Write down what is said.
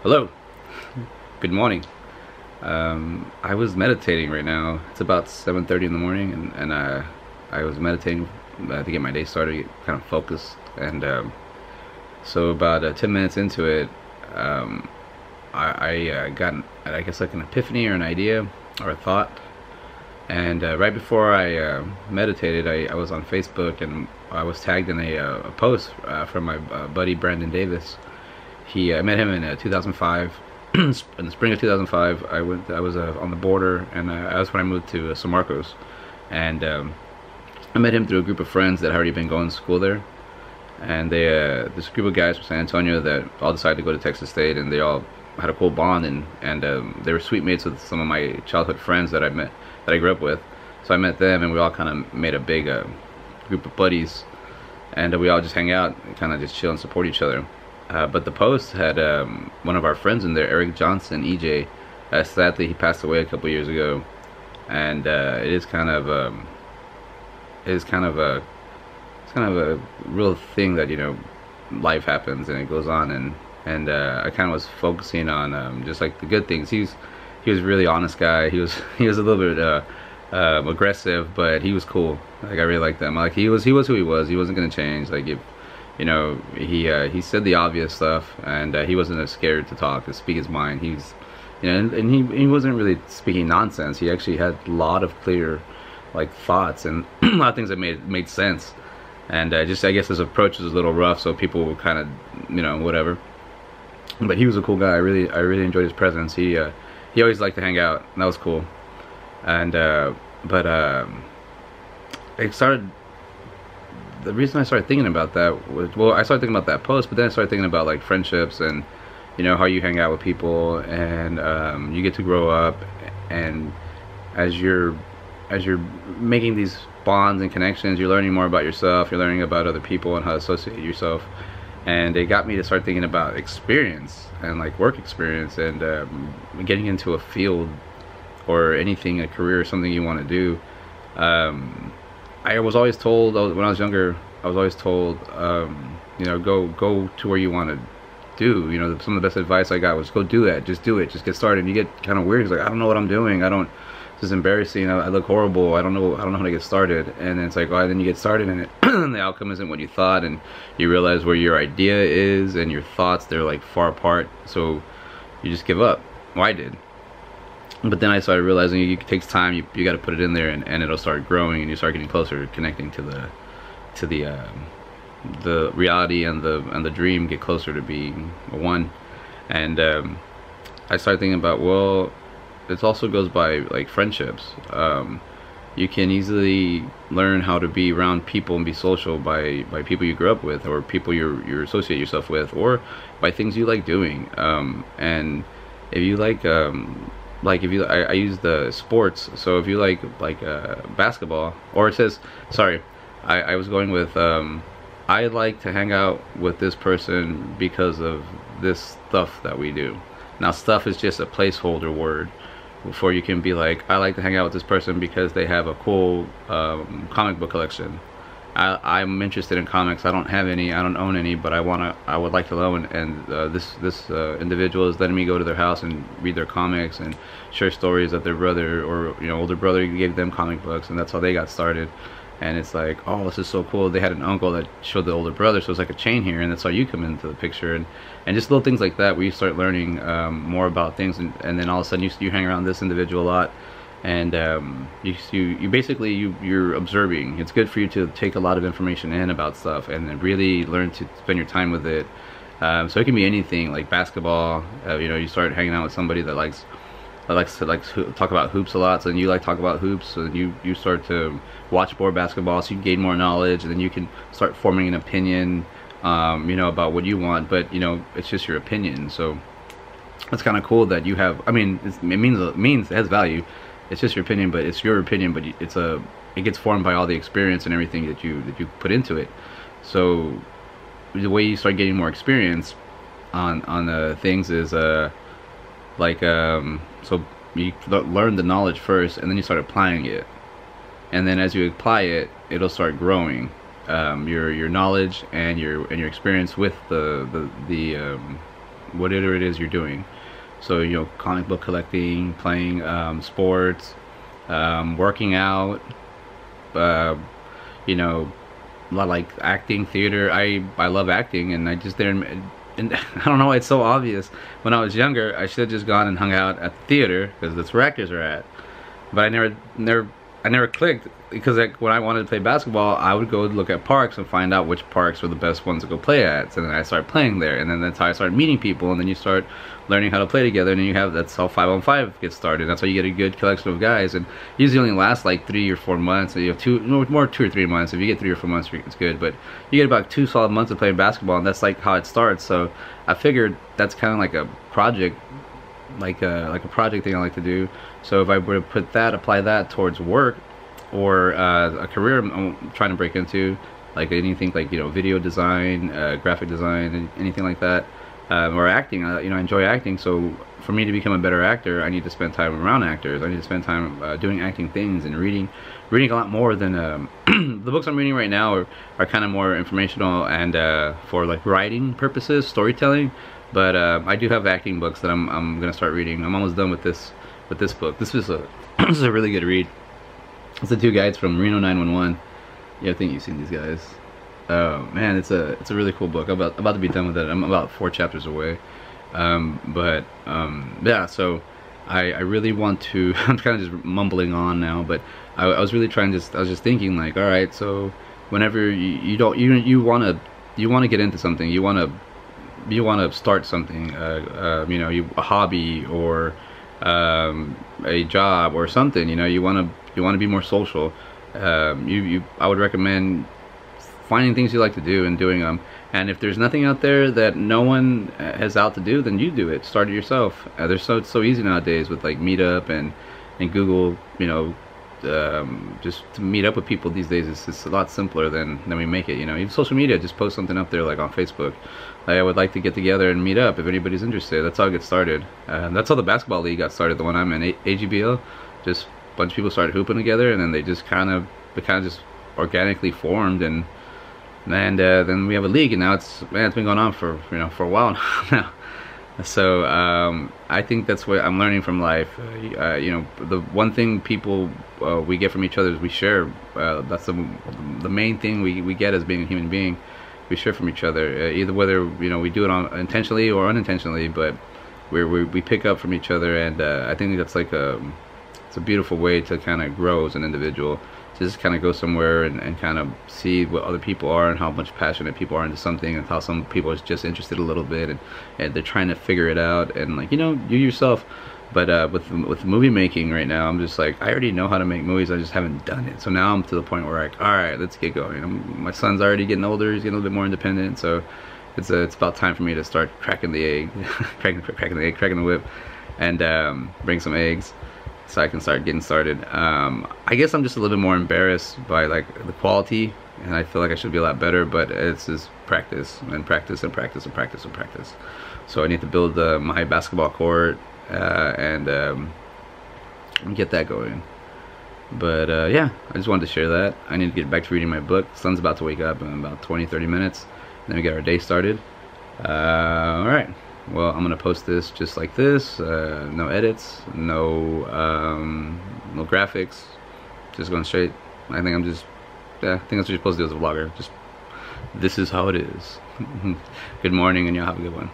Hello, good morning. I was meditating right now. It's about 7:30 in the morning, and I was meditating to get my day started, get kind of focused. And so about 10 minutes into it, um, I got, I guess, like an epiphany or an idea or a thought. And right before I meditated, I was on Facebook and I was tagged in a post from my buddy Brandon Davis. I met him in 2005. In the spring of 2005, I was on the border, and that's when I moved to San Marcos. And I met him through a group of friends that had already been going to school there. And this group of guys from San Antonio that all decided to go to Texas State, and they all had a cool bond, and they were sweet mates with some of my childhood friends that I grew up with. So I met them, and we all kind of made a big group of buddies, and we all just hang out and kind of just chill and support each other. But the post had one of our friends in there, Eric Johnson, EJ. Sadly, he passed away a couple years ago, and it is kind of it's kind of a real thing that life happens and it goes on, and I kind of was focusing on just like the good things. He was a really honest guy. He was a little bit aggressive, but he was cool. Like I really liked him. Like he was who he was. He wasn't gonna change. Like if he said the obvious stuff, and he wasn't as scared to talk, to speak his mind. He's, and he wasn't really speaking nonsense. He actually had a lot of clear, like, thoughts, and a lot of things that made sense. And just, I guess his approach was a little rough, so people were kind of, whatever. But he was a cool guy. I really enjoyed his presence. He always liked to hang out, and that was cool. And but it started. The reason I started thinking about that was, well, I started thinking about that post, but then I started thinking about like friendships and how you hang out with people, and you get to grow up, and as you're making these bonds and connections, you're learning more about yourself, you're learning about other people and how to associate yourself. And it got me to start thinking about experience and like work experience, and getting into a field or anything, a career, something you want to do. I was always told, when I was younger, I was always told, go to where you want to do. Some of the best advice I got was go do that, just do it, just get started. And you get kind of weird. It's like, I don't know what I'm doing. This is embarrassing. I look horrible. I don't know how to get started. And then it's like, well, then you get started, and and the outcome isn't what you thought, and you realize where your idea is and your thoughts, they're like far apart. So you just give up. Well, I did. But then I started realizing it takes time. You got to put it in there, and it'll start growing, and you start getting closer, connecting to the reality and the dream, get closer to being one. And I started thinking about, well, it also goes by like friendships. You can easily learn how to be around people and be social by people you grew up with, or people you associate yourself with, or by things you like doing. And if you like if you, I use the sports, so if you like basketball, or it says, sorry, I was going with I like to hang out with this person because of this stuff that we do. Now stuff is just a placeholder word before you can be like, I like to hang out with this person because they have a cool comic book collection. I'm interested in comics. I don't have any. I don't own any, but I would like to own. And this individual is letting me go to their house and read their comics and share stories that their brother or older brother gave them comic books, and that's how they got started. And it's like, oh, this is so cool. They had an uncle that showed the older brother, so it's like a chain here, and that's how you come into the picture. And just little things like that, where you start learning more about things, and then all of a sudden you hang around this individual a lot. And you basically you're observing. It's good for you to take a lot of information in about stuff, and then really learn to spend your time with it. So it can be anything, like basketball. You start hanging out with somebody that likes to talk about hoops a lot, so then you like talk about hoops, so then you start to watch more basketball, so you gain more knowledge, and then you can start forming an opinion about what you want. But it's just your opinion, so it's kind of cool that you have, I mean, it means it has value. It's just your opinion, but it's your opinion, but it gets formed by all the experience and everything that you put into it. So the way you start getting more experience on things is so you learn the knowledge first, and then you start applying it, and then as you apply it, it'll start growing. Your knowledge and your experience with the whatever it is you're doing. So, you know, comic book collecting, playing sports, working out, uh, you know, a lot like acting, theater. I love acting, and I just didn't. And I don't know, it's so obvious. When I was younger, I should have just gone and hung out at the theater because that's where actors are at. But I never clicked, because like when I wanted to play basketball, I would go look at parks and find out which parks were the best ones to go play at. So then I started playing there, and then that's how I started meeting people, and then you start learning how to play together, and then that's how 5-on-5 gets started. That's how you get a good collection of guys, and usually only lasts like 3 or 4 months. So you have 2 or 3 months. If you get 3 or 4 months, it's good. But you get about 2 solid months of playing basketball, and that's like how it starts. So I figured that's kind of like a project, like a project thing I like to do. So if I were to apply that towards work, or a career I'm trying to break into, like anything like, you know, video design, graphic design, anything like that, or acting. You know, I enjoy acting. So for me to become a better actor, I need to spend time around actors. I need to spend time doing acting things and reading a lot more than the books I'm reading right now are kind of more informational and for like writing purposes, storytelling. But I do have acting books that I'm gonna start reading. I'm almost done with this book. This is a this is a really good read. It's the 2 guys from Reno 911. Yeah, I think you've seen these guys. Oh man, it's a really cool book. I'm about to be done with it. I'm about 4 chapters away. Yeah, so I really want to. I'm kind of just mumbling on now, but I was really trying to. I was just thinking like, all right, so whenever you want to get into something, you want to start something, you know, a hobby or a job or something, you know, you want to be more social. I would recommend finding things you like to do and doing them. And if there's nothing out there that no one has out to do, then you do it. Start it yourself. It's so easy nowadays with like Meetup and Google, you know, just to meet up with people these days. It's a lot simpler than we make it, you know. Even social media, just post something up there like on Facebook. Like, I would like to get together and meet up if anybody's interested. That's how it gets started. That's how the basketball league got started, the one I'm in, AGBL. Just a bunch of people started hooping together, and then they kind of just organically formed, and then we have a league, and now it's been going on for a while now. So I think that's what I'm learning from life. You know, the one thing people we get from each other is we share. That's the main thing we get as being a human being. We share from each other, either whether, you know, we do it intentionally or unintentionally, but we pick up from each other, and I think that's like it's a beautiful way to kind of grow as an individual. Just kind of go somewhere and kind of see what other people are and how much passionate people are into something, and how some people are just interested a little bit, and they're trying to figure it out, and like, you know, you yourself. But with movie making right now, I'm just like, I already know how to make movies, I just haven't done it. So now I'm to the point where like, all right, let's get going. My son's already getting older, he's getting a little bit more independent, so it's about time for me to start cracking the egg, cracking the whip, and bring some eggs, so I can start getting started. I guess I'm just a little bit more embarrassed by like the quality, and I feel like I should be a lot better, but it's just practice and practice and practice and practice and practice. So I need to build my basketball court and get that going. But yeah, I just wanted to share that. I need to get back to reading my book. The sun's about to wake up in about 20-30 minutes. Then we get our day started. Alright, well, I'm gonna post this just like this. No edits, no graphics, just going straight. I think that's what you're supposed to do as a vlogger. Just, this is how it is. Good morning, and y'all have a good one.